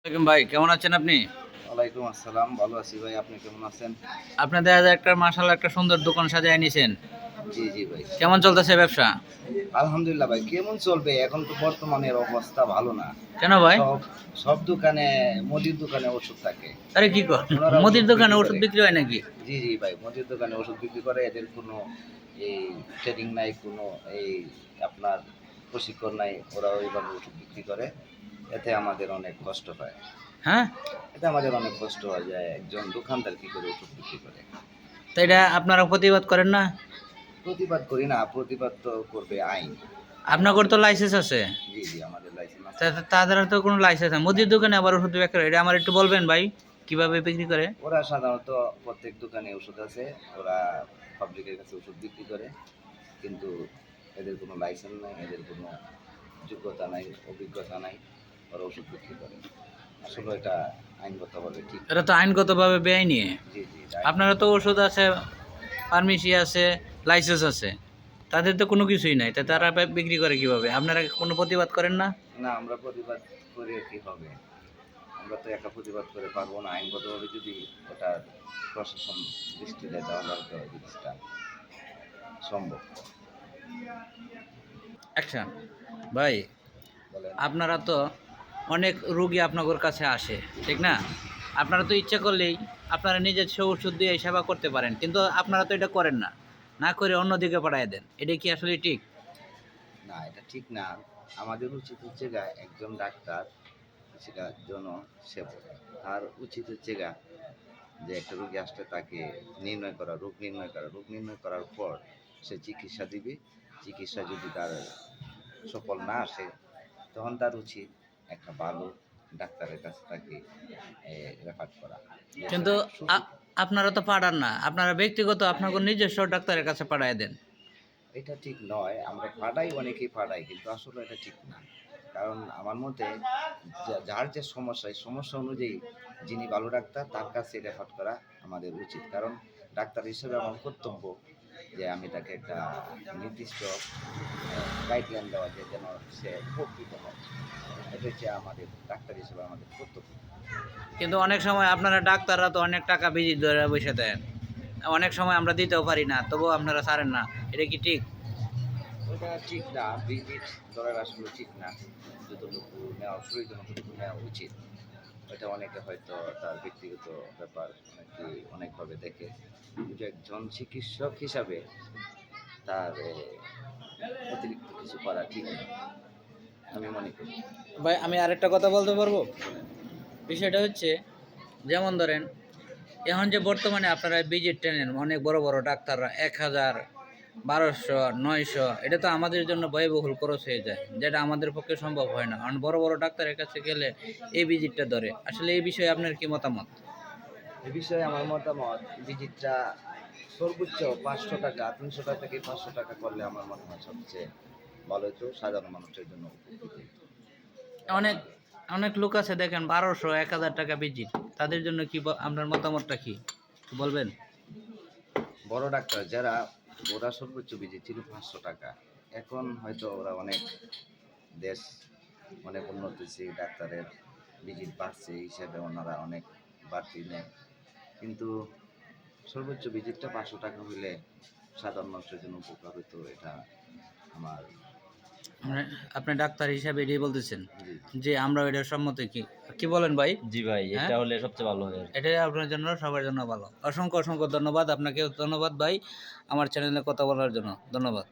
ভাই কেমন আছেন আপনি? ওয়ালাইকুম আসসালাম, ভালো আছি ভাই। আপনি কেমন আছেন? আপনার দেখা যায় একটা মাশাআল্লাহ একটা সুন্দর দোকান সাজায় নিছেন। জি, জি ভাই। কেমন চলতেছে ব্যবসা? আলহামদুলিল্লাহ ভাই। কেমন চলবে? এখন তো বর্তমানের অবস্থা ভালো না। কেন ভাই? সব সব দোকানে, মুদির দোকানে ওষুধ থাকে। আরে কি কর? ওনারা মুদির ওষুধ দোকানে বিক্রি ওষুধ করে। বিক্রি হয় নাকি? জি, জি ভাই। মুদির দোকানে ওষুধ বিক্রি করে। এদের কোনো এই ট্রেনিং নাই, কোনো এই আপনার প্রশিক্ষণ নাই। ওরা ওইভাবে ওষুধ বিক্রি করে। এতে আমাদের অনেক কষ্ট হয়। হ্যাঁ? এতে আমাদের অনেক কষ্ট হয় যে একজন দোকানদার কি করে ওষুধ বিক্রি করে। তো এটা আপনারা প্রতিবাদ করেন না? প্রতিবাদ করি না, প্রতিবাদ তো করবে আইন। আপনাদের তো লাইসেন্স আছে। জি, জি আমাদের লাইসেন্স আছে। তাদের তো কোনো লাইসেন্স নাই। মুদির দোকানে আবার ওষুধ বিক্রি করে। এটা আমার একটু বলবেন ভাই? কিভাবে বিক্রি করে? ওরা সাধারণত প্রত্যেক দোকানে ওষুধ আছে। ওরা পাবলিকের কাছে ওষুধ বিক্রি করে। কিন্তু এদের কোনো লাইসেন্স নাই, এদের কোনো যোগ্যতা নাই, অভিজ্ঞতা নাই। ওরা ওষুধ বিক্রি করে। আসলে এটা আইনগতভাবে ঠিক না। এটা তো আইনগতভাবে বেআইনি। জি, জি এটা আপনারা তো ওষুধ আছে, ফার্মেসি আছে, লাইসেন্স আছে। তাদের তো কোনো কিছুই নাই। তা তারা বিক্রি করে কিভাবে? আপনারা কোনো প্রতিবাদ করেন না? না, আমরা প্রতিবাদ করে কি হবে? আমরা তো একা প্রতিবাদ করে পারবো না। আইনগতভাবে যদি ওটা প্রশাসন দৃষ্টি দেয় তাহলে হয়তো জিনিসটা সম্ভব। আচ্ছা ভাই, বলেন। আপনারা তো অনেক রোগী আপনাদের কাছে আসে, ঠিক না? আপনারা তো ইচ্ছা করলেই আপনারা নিজের সে ওষুধ দিয়ে সেবা করতে পারেন, কিন্তু আপনারা তো এটা করেন না, না করে অন্যদিকে পাঠিয়ে দেন। এটা কি আসলে ঠিক? না, এটা ঠিক না। আমাদের উচিত হচ্ছে একজন ডাক্তার সেটা জনসেবক। তার উচিত হচ্ছে যে একটা রোগী আসলে তাকে নির্ণয় করা, রোগ নির্ণয় করা। রোগ নির্ণয় করার পর সে চিকিৎসা দিবে। চিকিৎসা যদি তার সফল না আসে তখন তার উচিত একটা ভালো ডাক্তারের কাছে তাকে রেফার করা। যে সে কিন্তু সঠিক। আপনারা তো পাঠান না, আপনারা ব্যক্তিগত আপনাদের নিজস্ব ডাক্তারের কাছে পাঠিয়ে দেন। এটা ঠিক নয়। আমরা পাঠাই, অনেকেই পাঠাই, কিন্তু আসলে এটা ঠিক না। কারণ আমার মতে যার যে সমস্যা, এই সমস্যা অনুযায়ী যিনি ভালো ডাক্তার তার কাছে রেফার করা আমাদের উচিত। কারণ ডাক্তার হিসেবে আমার কর্তব্য যে আমি তাকে একটা নির্দিষ্ট গাইডলাইন দেওয়া যায় যেন সে উপকৃত হয়। এটা হচ্ছে আমাদের ডাক্তার হিসেবে আমাদের কর্তব্য। কিন্তু অনেক সময় আপনারা ডাক্তাররা তো অনেক টাকা ভিজিট ধরে বসে দেন, অনেক সময় আমরা দিতেও পারি না, তবুও আপনারা ছাড়েন না। এটা কি ঠিক? ওটা ঠিক না, ভিজিট ধরার আসলে ঠিক না। যতটুকু নেওয়া প্রয়োজন ততটুকু নেওয়া উচিত। এটা অনেকে হয়তো তার ব্যক্তিগত ব্যাপার অনেকে অনেকভাবে দেখে, কিন্তু একজন চিকিৎসক হিসাবে তার অতিরিক্ত কিছু করা ঠিক না আমি মনে করি। ভাই আমি আরেকটা কথা বলতে পারবো? বলেন। বিষয়টা হচ্ছে, যেমন ধরেন, এখন যে বর্তমানে আপনারা ভিজিট ট্রেনেন অনেক বড় বড় ডাক্তাররা 1000, 1200, 900, এটা তো আমাদের জন্য ব্যয়বহুল খরচ হয়ে যায়, যেটা আমাদের পক্ষে সম্ভব হয় না। কারণ বড় বড় ডাক্তারের কাছে গেলে এই ভিজিটটা ধরে। আসলে এই বিষয়ে আপনার কি মতামত? এ বিষয়ে আমার মতামত, ভিজিটটা সর্বোচ্চ 500 টাকা, 300 টাকা থেকে 500 টাকা করলে আমার মনে হয় সবচেয়ে ভালো হতো, সাধারণ মানুষের জন্য উপকৃত হতো। অনেক অনেক লোক আছে দেখেন 1200, 1000 টাকা ভিজিট। তাদের জন্য কি আপনার মতামতটা কি বলবেন? বড় ডাক্তার যারা, ওরা সর্বোচ্চ ভিজিট ছিল 500 টাকা। এখন হয়তো ওরা অনেক দেশ অনেক উন্নত হয়েছে, ডাক্তারের ভিজিট বাড়ছে, এই হিসাবে ওনারা অনেক বাড়তি নেয়। কিন্তু সর্বোচ্চ ভিজিটটা 500 টাকা হইলে সাধারণ মানুষের জন্য উপকার হতো, এটা আমার। আপনি ডাক্তার হিসাবে এটাই বলতেছেন জি। যে আমরা এটার সম্মতি কি কি বলেন ভাই? জি ভাই, হ্যাঁ, এটা হলে সবচেয়ে ভালো হয় আরকি। এটাই আপনার জন্য সবার জন্য ভালো। অসংখ্য অসংখ্য ধন্যবাদ আপনাকে। ধন্যবাদ ভাই আমার চ্যানেলে কথা বলার জন্য। ধন্যবাদ।